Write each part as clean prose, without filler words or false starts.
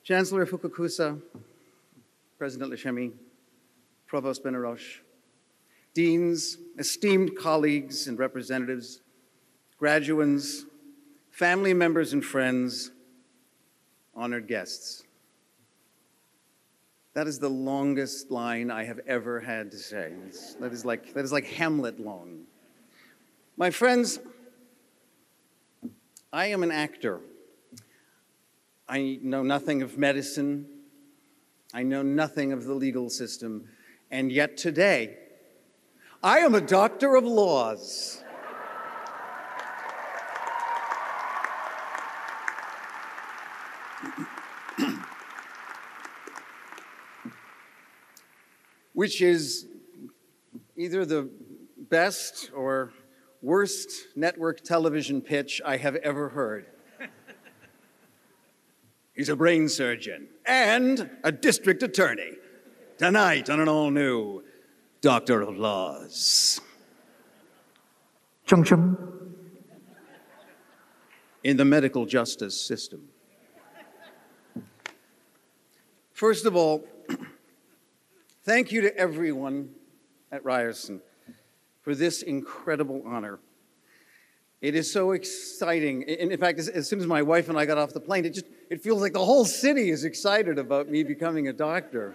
Chancellor Fukakusa, President Lashemi, Provost Benaroche, deans, esteemed colleagues and representatives, graduands, family members and friends, honored guests. That is the longest line I have ever had to say. That is like Hamlet long. My friends, I am an actor. I know nothing of medicine. I know nothing of the legal system. And yet today, I am a doctor of laws. Which is either the best or worst network television pitch I have ever heard. He's a brain surgeon and a district attorney. Tonight on an all-new Doctor of Laws. Chung chung. In the medical justice system. First of all, thank you to everyone at Ryerson for this incredible honor. It is so exciting. In fact, as soon as my wife and I got off the plane, it feels like the whole city is excited about me becoming a doctor.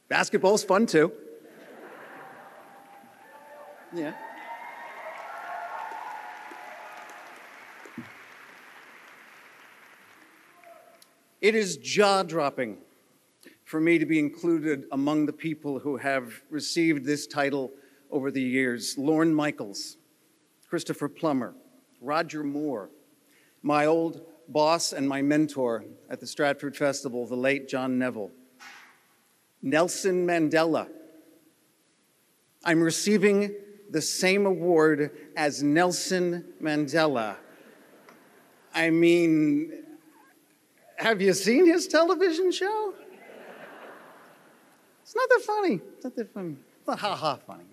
Basketball's fun too. Yeah. It is jaw-dropping for me to be included among the people who have received this title over the years. Lorne Michaels, Christopher Plummer, Roger Moore, my old boss and my mentor at the Stratford Festival, the late John Neville, Nelson Mandela. I'm receiving the same award as Nelson Mandela. I mean, have you seen his television show? It's not that funny. It's not that funny. It's not ha-ha funny.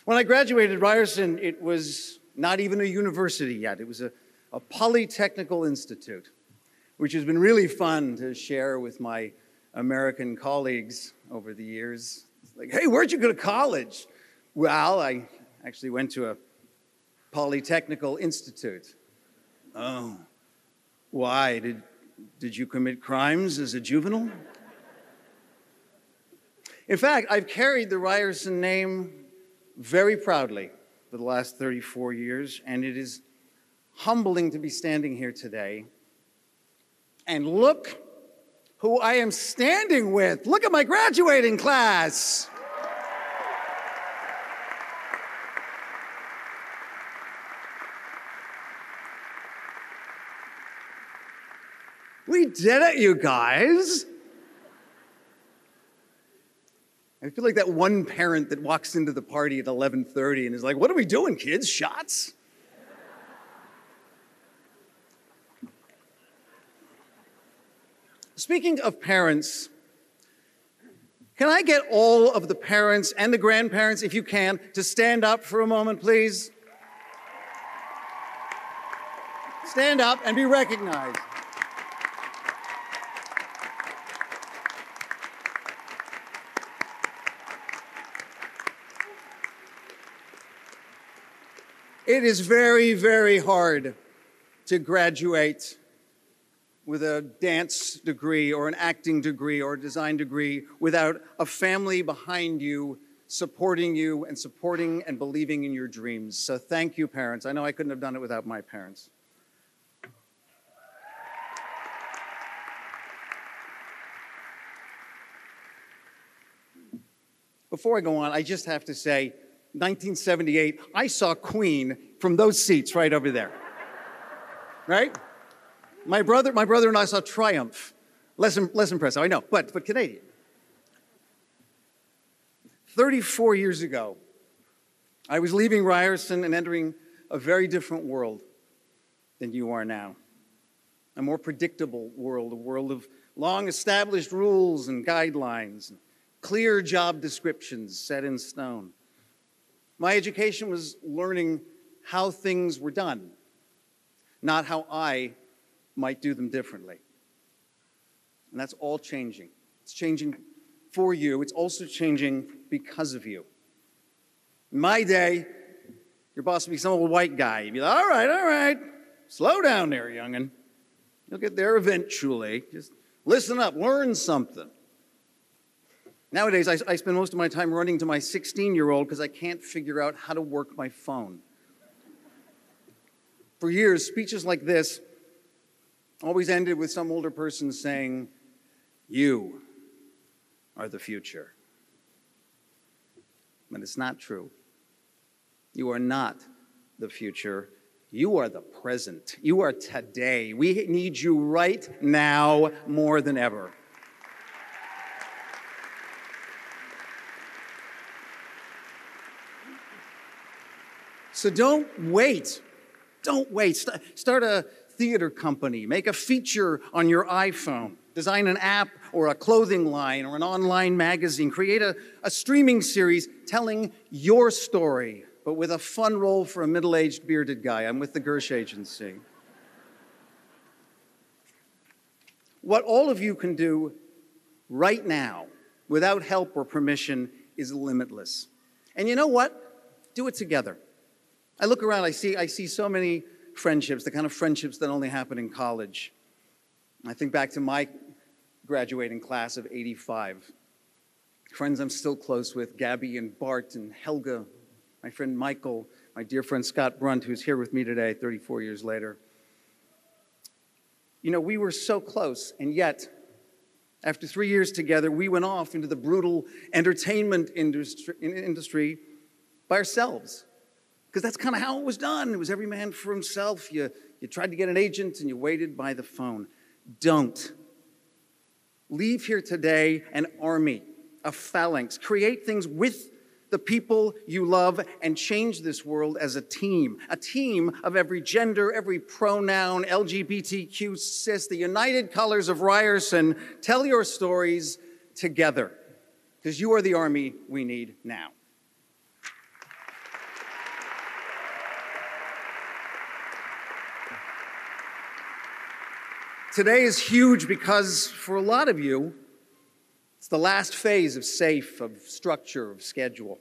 When I graduated Ryerson, it was not even a university yet. It was a polytechnical institute, which has been really fun to share with my American colleagues over the years. It's like, hey, where'd you go to college? Well, I actually went to a polytechnical institute. Oh, why? Did you commit crimes as a juvenile? In fact, I've carried the Ryerson name very proudly for the last 34 years, and it is humbling to be standing here today. And look who I am standing with. Look at my graduating class. We did it, you guys. I feel like that one parent that walks into the party at 11:30 and is like, what are we doing, kids? Shots? Speaking of parents, can I get all of the parents and the grandparents, if you can, to stand up for a moment, please? Stand up and be recognized. It is very, very hard to graduate with a dance degree or an acting degree or a design degree without a family behind you supporting and believing in your dreams. So thank you, parents. I know I couldn't have done it without my parents. Before I go on, I just have to say, 1978, I saw Queen from those seats right over there. Right? My brother and I saw Triumph. Less impressive, I know, but Canadian. 34 years ago, I was leaving Ryerson and entering a very different world than you are now. A more predictable world, a world of long-established rules and guidelines, and clear job descriptions set in stone. My education was learning how things were done, not how I might do them differently. And that's all changing. It's changing for you. It's also changing because of you. In my day, your boss would be some old white guy. You'd be like, all right, slow down there, young'un. You'll get there eventually. Just listen up, learn something. Nowadays, I spend most of my time running to my 16-year-old because I can't figure out how to work my phone. For years, speeches like this always ended with some older person saying, "You are the future." But it's not true. You are not the future. You are the present. You are today. We need you right now more than ever. So don't wait. Don't wait. Start a theater company. Make a feature on your iPhone. Design an app or a clothing line or an online magazine. Create a streaming series telling your story, but with a fun role for a middle-aged bearded guy. I'm with the Gersh Agency. What all of you can do right now, without help or permission, is limitless. And you know what? Do it together. I look around, I see so many friendships, the kind of friendships that only happen in college. I think back to my graduating class of '85. Friends I'm still close with, Gabby and Bart and Helga, my friend Michael, my dear friend Scott Brunt, who's here with me today 34 years later. You know, we were so close, and yet, after 3 years together, we went off into the brutal entertainment industry by ourselves. Because that's kind of how it was done. It was every man for himself. You tried to get an agent and you waited by the phone. Don't. Leave here today an army, a phalanx. Create things with the people you love and change this world as a team of every gender, every pronoun, LGBTQ, cis, the united colors of Ryerson. Tell your stories together, because you are the army we need now. Today is huge because for a lot of you, it's the last phase of SAFE, of structure, of schedule.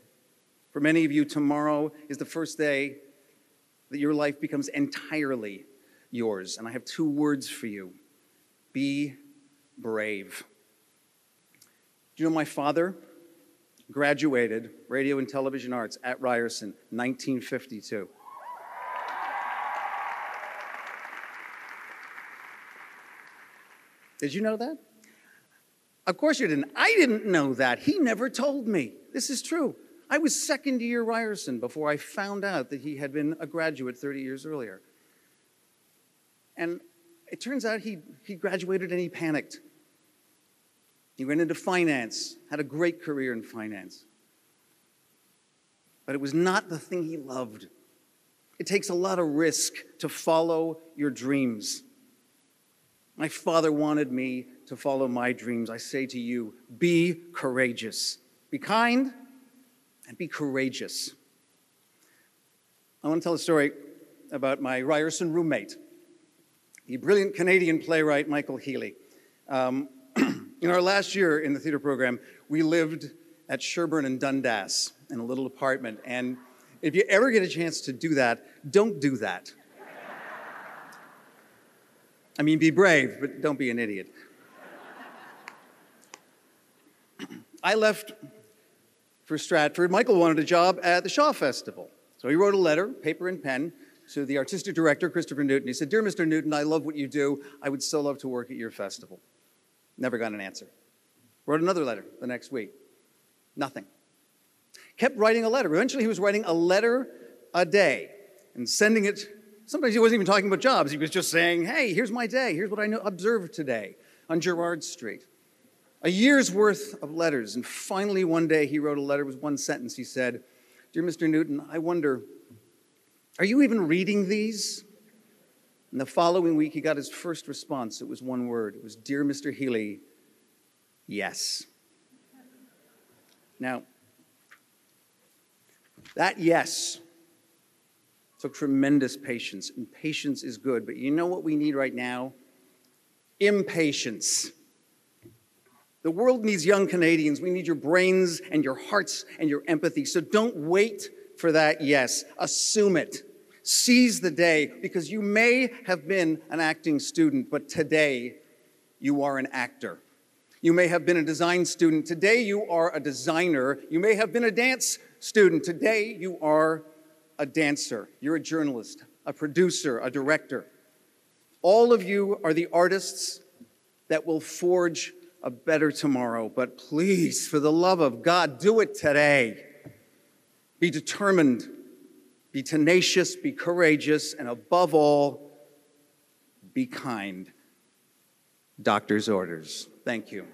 For many of you, tomorrow is the first day that your life becomes entirely yours. And I have 2 words for you. Be brave. Do you know my father graduated radio and television arts at Ryerson, 1952. Did you know that? Of course you didn't. I didn't know that. He never told me. This is true. I was second year Ryerson before I found out that he had been a graduate 30 years earlier. And it turns out he graduated and he panicked. He went into finance, had a great career in finance. But it was not the thing he loved. It takes a lot of risk to follow your dreams. My father wanted me to follow my dreams. I say to you, be courageous. Be kind and be courageous. I want to tell a story about my Ryerson roommate, the brilliant Canadian playwright Michael Healy. In our last year in the theater program, we lived at Sherburne and Dundas in a little apartment. And if you ever get a chance to do that, don't do that. I mean, be brave, but don't be an idiot. I left for Stratford. Michael wanted a job at the Shaw Festival. So he wrote a letter, paper and pen, to the artistic director, Christopher Newton. He said, "Dear Mr. Newton, I love what you do. I would so love to work at your festival." Never got an answer. Wrote another letter the next week. Nothing. Kept writing a letter. Eventually he was writing a letter a day and sending it. Sometimes he wasn't even talking about jobs. He was just saying, "Hey, here's my day. Here's what I observed today on Gerrard Street." A year's worth of letters. And finally one day he wrote a letter with one sentence. He said, "Dear Mr. Newton, I wonder, are you even reading these?" And the following week he got his first response. It was one word. It was, "Dear Mr. Healy, yes." Now, That yes took tremendous patience, and patience is good. But you know what we need right now? Impatience. The world needs young Canadians. We need your brains and your hearts and your empathy. So don't wait for that yes. Assume it. Seize the day, because you may have been an acting student, but today you are an actor. You may have been a design student. Today you are a designer. You may have been a dance student. Today you are a dancer. You're a journalist, a producer, a director. All of you are the artists that will forge a better tomorrow. But please, for the love of God, do it today. Be determined, be tenacious, be courageous, and above all, be kind. Doctor's orders. Thank you.